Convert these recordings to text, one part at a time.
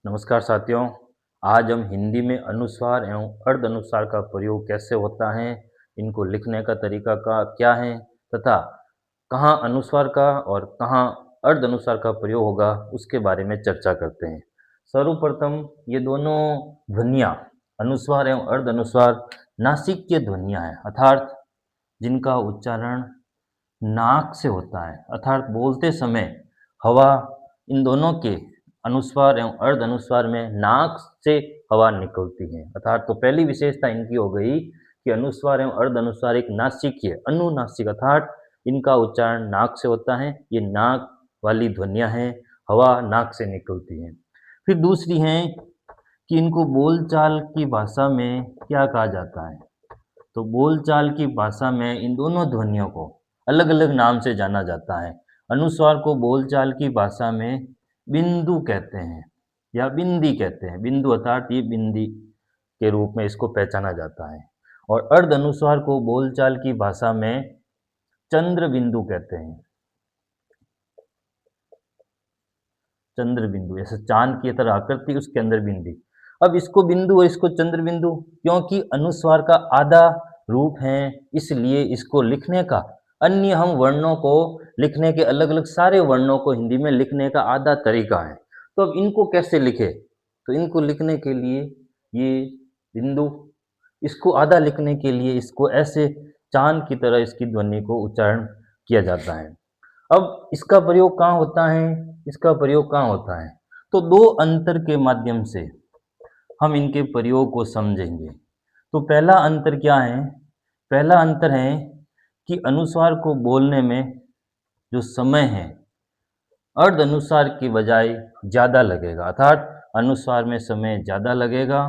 नमस्कार साथियों। आज हम हिंदी में अनुस्वार एवं अर्ध अनुस्वार का प्रयोग कैसे होता है, इनको लिखने का तरीका का क्या है तथा कहाँ अनुस्वार का और कहाँ अर्ध अनुस्वार का प्रयोग होगा उसके बारे में चर्चा करते हैं। सर्वप्रथम ये दोनों ध्वनियाँ अनुस्वार एवं अर्ध अनुस्वार नासिक्य ध्वनियाँ हैं, अर्थात जिनका उच्चारण नाक से होता है, अर्थात बोलते समय हवा इन दोनों के अनुस्वार एवं अर्ध अनुस्वार में नाक से हवा निकलती है। अर्थात तो पहली विशेषता इनकी हो गई कि अनुस्वार एवं अर्ध अनुस्वार एक नासिक है, अनुनासिक, अर्थात इनका उच्चारण नाक से होता है। ये नाक वाली ध्वनियाँ हैं, हवा नाक से निकलती है। फिर दूसरी है कि इनको बोलचाल की भाषा में क्या कहा जाता है। तो बोलचाल की भाषा में इन दोनों ध्वनियों को अलग अलग नाम से जाना जाता है। अनुस्वार को बोलचाल की भाषा में बिंदु कहते हैं या बिंदी कहते हैं। बिंदु अर्थात ये बिंदी के रूप में इसको पहचाना जाता है। और अर्ध अनुस्वार को बोलचाल की भाषा में चंद्र बिंदु कहते हैं। चंद्र बिंदु, जैसे चांद की तरह आकृति, उसके अंदर बिंदी। अब इसको बिंदु और इसको चंद्र बिंदु क्योंकि अनुस्वार का आधा रूप है, इसलिए इसको लिखने का, अन्य हम वर्णों को लिखने के अलग अलग सारे वर्णों को हिंदी में लिखने का आधा तरीका है। तो अब इनको कैसे लिखे, तो इनको लिखने के लिए ये बिंदु, इसको आधा लिखने के लिए इसको ऐसे चांद की तरह इसकी ध्वनि को उच्चारण किया जाता है। अब इसका प्रयोग कहाँ होता है, इसका प्रयोग कहाँ होता है, तो दो अंतर के माध्यम से हम इनके प्रयोग को समझेंगे। तो पहला अंतर क्या है, पहला अंतर है कि अनुस्वार को बोलने में जो समय है अर्ध अनुस्वार की बजाय ज़्यादा लगेगा, अर्थात अनुस्वार में समय ज़्यादा लगेगा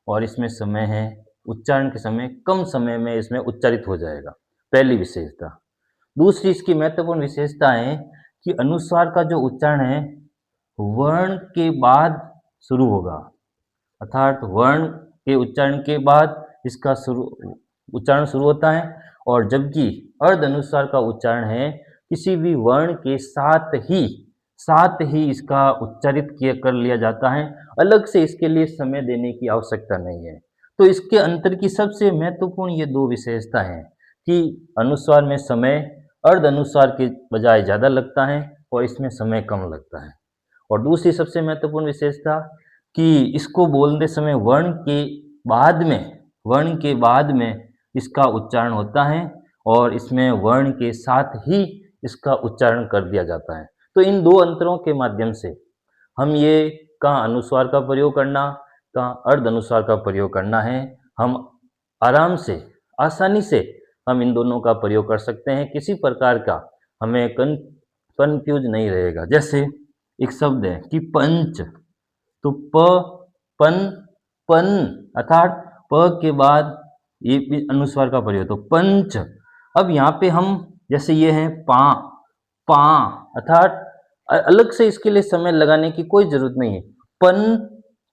और इसमें समय है उच्चारण के समय कम समय में इसमें उच्चारित हो जाएगा, पहली विशेषता। दूसरी इसकी महत्वपूर्ण विशेषता है कि अनुस्वार का जो उच्चारण है वर्ण के बाद शुरू होगा, अर्थात वर्ण के उच्चारण के बाद इसका उच्चारण शुरू होता है। और जबकि अर्ध अनुस्वार का उच्चारण है किसी भी वर्ण के साथ ही इसका उच्चारित किया कर लिया जाता है, अलग से इसके लिए समय देने की आवश्यकता नहीं है। तो इसके अंतर की सबसे महत्वपूर्ण ये दो विशेषता हैं कि अनुस्वार में समय अर्ध अनुस्वार के बजाय ज़्यादा लगता है और इसमें समय कम लगता है। और दूसरी सबसे महत्वपूर्ण विशेषता कि इसको बोलते समय वर्ण के बाद में इसका उच्चारण होता है और इसमें वर्ण के साथ ही इसका उच्चारण कर दिया जाता है। तो इन दो अंतरों के माध्यम से हम ये कहाँ अनुस्वार का प्रयोग करना, कहाँ अर्ध अनुस्वार का प्रयोग करना है, हम आराम से, आसानी से हम इन दोनों का प्रयोग कर सकते हैं। किसी प्रकार का हमें कन्फ्यूज नहीं रहेगा। जैसे एक शब्द है कि पंच, तो पन पन, अर्थात प के बाद ये भी अनुस्वार का प्रयोग, तो पंच। अब यहाँ पे हम जैसे ये है पा, अर्थात अलग से इसके लिए समय लगाने की कोई जरूरत नहीं है। पंच,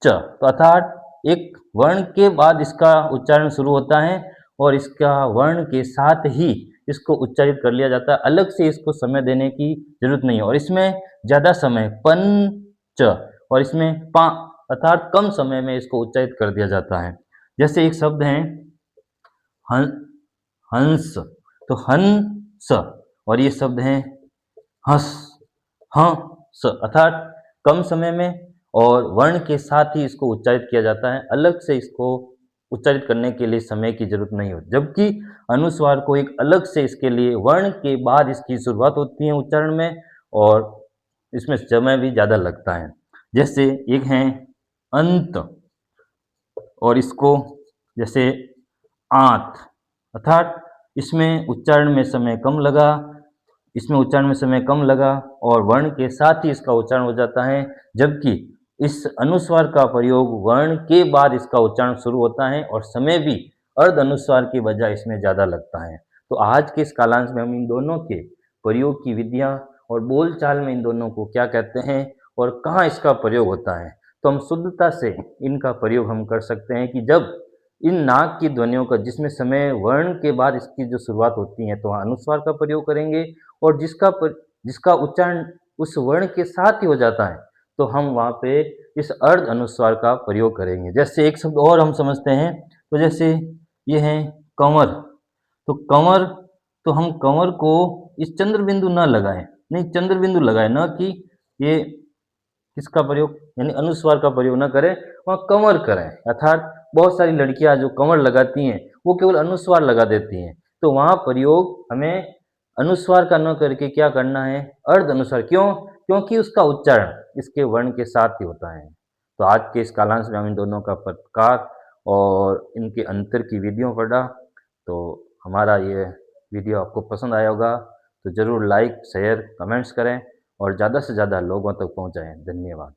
तो अर्थात एक वर्ण के बाद इसका उच्चारण शुरू होता है और इसका वर्ण के साथ ही इसको उच्चारित कर लिया जाता है, अलग से इसको समय देने की जरूरत नहीं है। और इसमें ज़्यादा समय पंच और इसमें पा, अर्थात कम समय में इसको उच्चारित कर दिया जाता है। जैसे एक शब्द है हंस, तो हंस, और ये शब्द है हंस, हंस, अर्थात कम समय में और वर्ण के साथ ही इसको उच्चारित किया जाता है, अलग से इसको उच्चारित करने के लिए समय की जरूरत नहीं होती। जबकि अनुस्वार को एक अलग से इसके लिए वर्ण के बाद इसकी शुरुआत होती है उच्चारण में और इसमें समय भी ज़्यादा लगता है। जैसे एक है अंत और इसको जैसे आंत, अर्थात इसमें उच्चारण में समय कम लगा, और वर्ण के साथ ही इसका उच्चारण हो जाता है। जबकि इस अनुस्वार का प्रयोग वर्ण के बाद इसका उच्चारण शुरू होता है और समय भी अर्ध अनुस्वार की बजाय इसमें ज़्यादा लगता है। तो आज के इस कालांश में हम इन दोनों के प्रयोग की विधियाँ और बोलचाल में इन दोनों को क्या कहते हैं और कहाँ इसका प्रयोग होता है, तो हम शुद्धता से इनका प्रयोग हम कर सकते हैं कि जब इन नाक की ध्वनियों का जिसमें समय वर्ण के बाद इसकी जो शुरुआत होती है तो वहाँ अनुस्वार का प्रयोग करेंगे, और जिसका उच्चारण उस वर्ण के साथ ही हो जाता है तो हम वहाँ पे इस अर्ध अनुस्वार का प्रयोग करेंगे। जैसे एक शब्द और हम समझते हैं, तो जैसे ये है कंवर, तो कंवर, तो हम कंवर को इस चंद्र बिंदु ना लगाएं, नहीं चंद्र बिंदु लगाएं, ना कि ये किसका प्रयोग यानी अनुस्वार का प्रयोग ना करें, वहाँ कंवर करें। अर्थात बहुत सारी लड़कियां जो कंवर लगाती हैं वो केवल अनुस्वार लगा देती हैं, तो वहाँ प्रयोग हमें अनुस्वार का न करके क्या करना है, अर्ध अनुस्वार। क्यों? क्योंकि उसका उच्चारण इसके वर्ण के साथ ही होता है। तो आज के इस कालांश में हम इन दोनों का प्रकार और इनके अंतर की विधियों पढ़ा। तो हमारा ये वीडियो आपको पसंद आया होगा, तो ज़रूर लाइक शेयर कमेंट्स करें और ज़्यादा से ज़्यादा लोगों तक पहुँचाएँ। धन्यवाद।